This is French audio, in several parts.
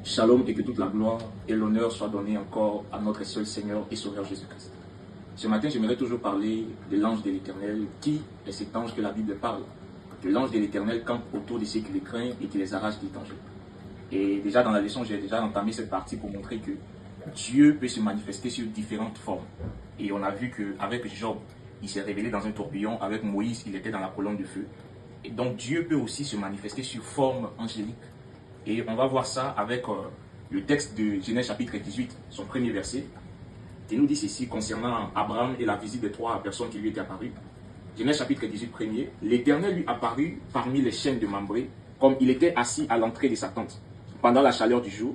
Shalom et que toute la gloire et l'honneur soient donnés encore à notre seul Seigneur et Sauveur Jésus-Christ. Ce matin, j'aimerais toujours parler de l'ange de l'Éternel. Qui est cet ange que la Bible parle? Que l'ange de l'Éternel campe autour de ceux qui les craignent et qui les arrache des dangers. Et déjà dans la leçon, j'ai déjà entamé cette partie pour montrer que Dieu peut se manifester sur différentes formes. Et on a vu qu'avec Job, il s'est révélé dans un tourbillon. Avec Moïse, il était dans la colonne de feu. Et donc Dieu peut aussi se manifester sur forme angélique. Et on va voir ça avec le texte de Genèse chapitre 18, son premier verset, qui nous dit ceci concernant Abraham et la visite des trois personnes qui lui étaient apparues. Genèse chapitre 18, premier, l'Éternel lui apparut parmi les chênes de Mambré, comme il était assis à l'entrée de sa tente, pendant la chaleur du jour.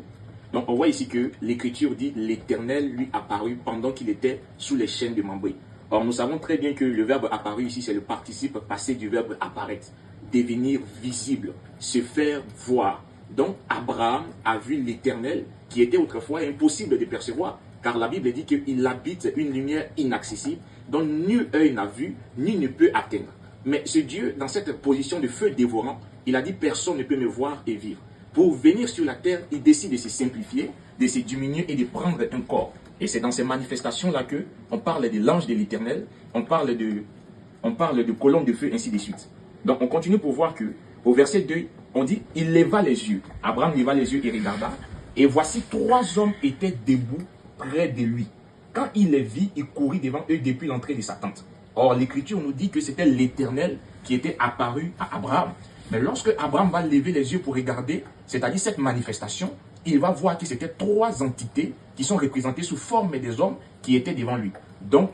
Donc on voit ici que l'Écriture dit l'Éternel lui apparut pendant qu'il était sous les chênes de Mambré. Or nous savons très bien que le verbe apparu ici, c'est le participe passé du verbe apparaître, devenir visible, se faire voir. Donc Abraham a vu l'Éternel qui était autrefois impossible de percevoir, car la Bible dit qu'il habite une lumière inaccessible dont nul œil n'a vu, ni ne peut atteindre. Mais ce Dieu, dans cette position de feu dévorant, il a dit personne ne peut me voir et vivre. Pour venir sur la terre, il décide de se simplifier, de se diminuer et de prendre un corps. Et c'est dans ces manifestations-là qu'on parle de l'ange de l'Éternel, on parle de colonne de feu, ainsi de suite. Donc on continue pour voir que au verset 2, on dit, il leva les yeux. Abraham leva les yeux et regarda. Et voici trois hommes étaient debout près de lui. Quand il les vit, il courut devant eux depuis l'entrée de sa tente. Or, l'Écriture nous dit que c'était l'Éternel qui était apparu à Abraham. Mais lorsque Abraham va lever les yeux pour regarder, c'est-à-dire cette manifestation, il va voir que c'était trois entités qui sont représentées sous forme des hommes qui étaient devant lui. Donc,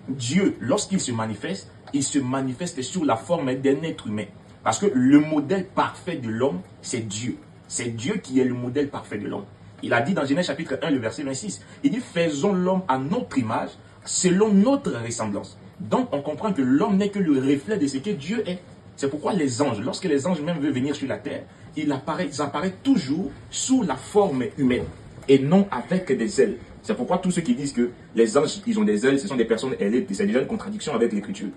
Dieu, lorsqu'il se manifeste, il se manifeste sous la forme d'un être humain. Parce que le modèle parfait de l'homme, c'est Dieu. C'est Dieu qui est le modèle parfait de l'homme. Il a dit dans Genèse chapitre 1, le verset 26, il dit « Faisons l'homme à notre image, selon notre ressemblance ». Donc on comprend que l'homme n'est que le reflet de ce que Dieu est. C'est pourquoi les anges, lorsque les anges même veulent venir sur la terre, ils apparaissent toujours sous la forme humaine et non avec des ailes. C'est pourquoi tous ceux qui disent que les anges, ils ont des ailes, ce sont des personnes ailées, c'est déjà une contradiction avec l'Écriture.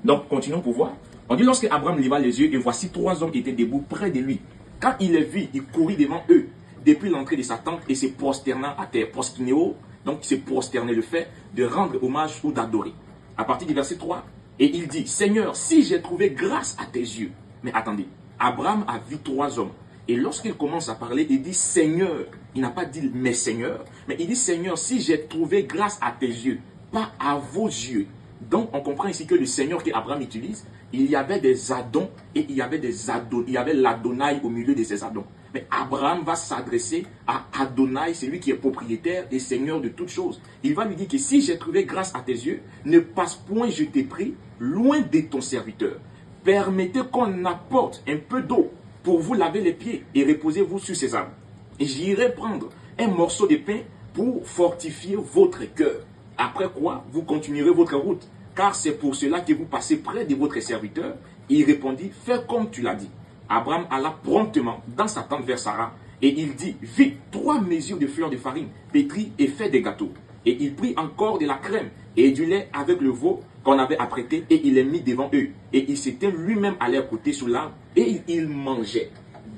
Donc continuons pour voir. On dit lorsque Abraham leva les yeux et voici trois hommes qui étaient debout près de lui. Quand il les vit, il courut devant eux depuis l'entrée de sa tente et se prosternant à terre. Proskineo, donc se prosterner, le fait de rendre hommage ou d'adorer. À partir du verset 3, et il dit, Seigneur, si j'ai trouvé grâce à tes yeux. Mais attendez, Abraham a vu trois hommes. Et lorsqu'il commence à parler, il dit Seigneur. Il n'a pas dit mes seigneurs, mais il dit Seigneur, si j'ai trouvé grâce à tes yeux, pas à vos yeux. Donc on comprend ici que le Seigneur qu'Abraham utilise, il y avait des Adons et il y avait l'Adonai au milieu de ces Adons. Mais Abraham va s'adresser à Adonai, celui qui est propriétaire et Seigneur de toutes choses. Il va lui dire que si j'ai trouvé grâce à tes yeux, ne passe point, je t'ai pris, loin de ton serviteur. Permettez qu'on apporte un peu d'eau pour vous laver les pieds et reposez-vous sur ces arbres. Et j'irai prendre un morceau de pain pour fortifier votre cœur. Après quoi, vous continuerez votre route, car c'est pour cela que vous passez près de votre serviteur. Il répondit, fais comme tu l'as dit. Abraham alla promptement dans sa tente vers Sarah, et il dit, vite, 3 mesures de fleurs de farine, pétris et fais des gâteaux. Et il prit encore de la crème et du lait avec le veau qu'on avait apprêté, et il les mit devant eux. Et il s'était lui-même à leur côté sous l'arbre, et il mangeait.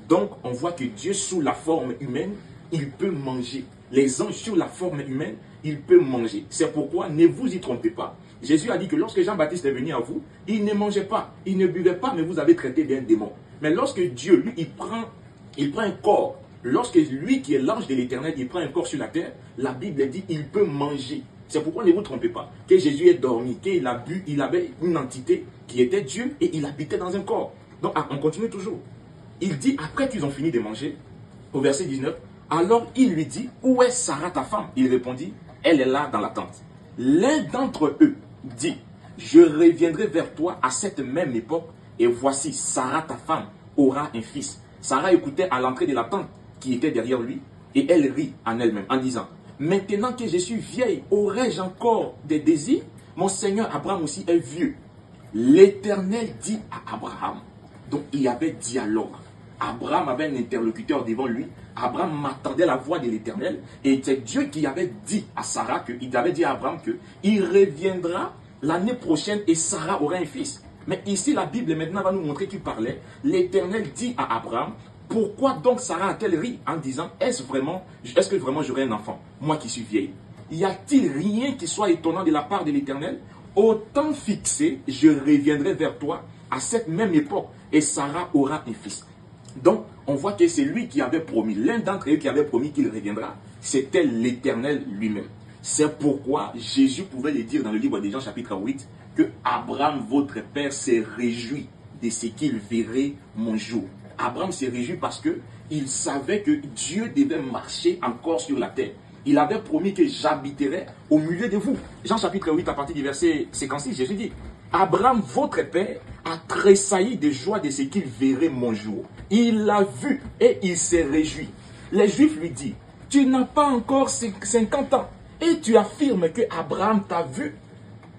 Donc, on voit que Dieu, sous la forme humaine, il peut manger. Les anges, sur la forme humaine, il peut manger. C'est pourquoi, ne vous y trompez pas. Jésus a dit que lorsque Jean-Baptiste est venu à vous, il ne mangeait pas, il ne buvait pas, mais vous avez traité d'un démon. Mais lorsque Dieu, lui, il prend un corps, lorsque lui qui est l'ange de l'Éternel, il prend un corps sur la terre, la Bible dit qu'il peut manger. C'est pourquoi ne vous trompez pas, que Jésus est dormi, qu'il a bu, il avait une entité qui était Dieu et il habitait dans un corps. Donc on continue toujours. Il dit, après qu'ils ont fini de manger, au verset 19, alors il lui dit, où est Sarah ta femme? Il répondit, elle est là dans la tente. L'un d'entre eux dit, je reviendrai vers toi à cette même époque, et voici, Sarah ta femme aura un fils. Sarah écoutait à l'entrée de la tente qui était derrière lui, et elle rit en elle-même en disant, maintenant que je suis vieille, aurais-je encore des désirs? Mon Seigneur Abraham aussi est vieux. L'Éternel dit à Abraham, donc il y avait dialogue. Abraham avait un interlocuteur devant lui. Abraham m'attendait la voix de l'Éternel. Et c'est Dieu qui avait dit à Sarah, il avait dit à Abraham qu'il reviendra l'année prochaine et Sarah aura un fils. Mais ici, la Bible maintenant va nous montrer qu'il parlait. L'Éternel dit à Abraham, Pourquoi donc Sarah a-t-elle ri en disant, est-ce que vraiment j'aurai un enfant, moi qui suis vieille? Y a-t-il rien qui soit étonnant de la part de l'Éternel? Au temps fixé, je reviendrai vers toi à cette même époque et Sarah aura un fils. Donc, on voit que c'est lui qui avait promis, l'un d'entre eux qui avait promis qu'il reviendra, c'était l'Éternel lui-même. C'est pourquoi Jésus pouvait le dire dans le livre de Jean chapitre 8, que Abraham, votre père, s'est réjoui de ce qu'il verrait mon jour. Abraham s'est réjoui parce qu'il savait que Dieu devait marcher encore sur la terre. Il avait promis que j'habiterais au milieu de vous. Jean chapitre 8, à partir du verset 56, Jésus dit, Abraham, votre père, a tressailli de joie de ce qu'il verrait mon jour. Il l'a vu et il s'est réjoui. Les Juifs lui disent, tu n'as pas encore 50 ans et tu affirmes que Abraham t'a vu.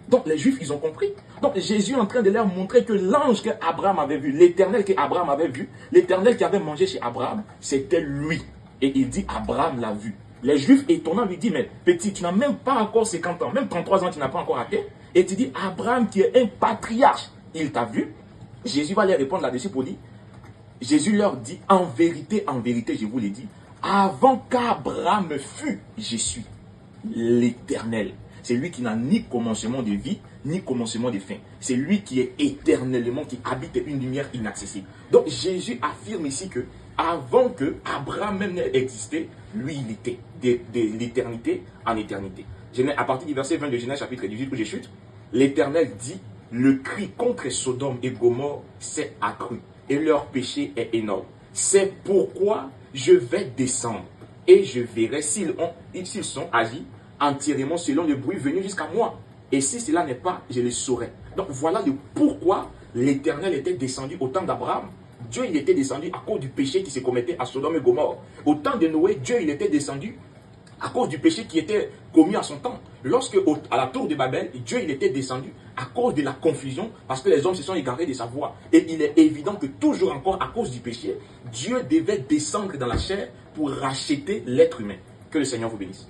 Donc les Juifs, ils ont compris. Donc Jésus est en train de leur montrer que l'ange qu'Abraham avait vu, l'Éternel qu'Abraham avait vu, l'Éternel qui avait mangé chez Abraham, c'était lui. Et il dit, Abraham l'a vu. Les Juifs étonnants lui disent, mais petit, tu n'as même pas encore 50 ans, même 33 ans, tu n'as pas encore atteint. Et tu dis, Abraham qui est un patriarche, il t'a vu. Jésus va leur répondre là-dessus pour dire, Jésus leur dit, en vérité, je vous l'ai dit, avant qu'Abraham fût, je suis l'Éternel. C'est lui qui n'a ni commencement de vie, ni commencement de fin. C'est lui qui est éternellement, qui habite une lumière inaccessible. Donc Jésus affirme ici que avant que Abraham même n'ait existé, lui il était de l'éternité en éternité. À partir du verset 20 de Genèse chapitre 18 où je chute, l'Éternel dit, le cri contre Sodome et Gomorrhe s'est accru et leur péché est énorme. C'est pourquoi je vais descendre et je verrai s'ils sont agis entièrement selon le bruit venu jusqu'à moi. Et si cela n'est pas, je le saurai. Donc voilà le pourquoi l'Éternel était descendu au temps d'Abraham. Dieu il était descendu à cause du péché qui se commettait à Sodome et Gomorrhe. Au temps de Noé, Dieu il était descendu à cause du péché qui était commis à son temps. Lorsque à la tour de Babel, Dieu il était descendu à cause de la confusion parce que les hommes se sont égarés de sa voie. Et il est évident que toujours encore à cause du péché, Dieu devait descendre dans la chair pour racheter l'être humain. Que le Seigneur vous bénisse.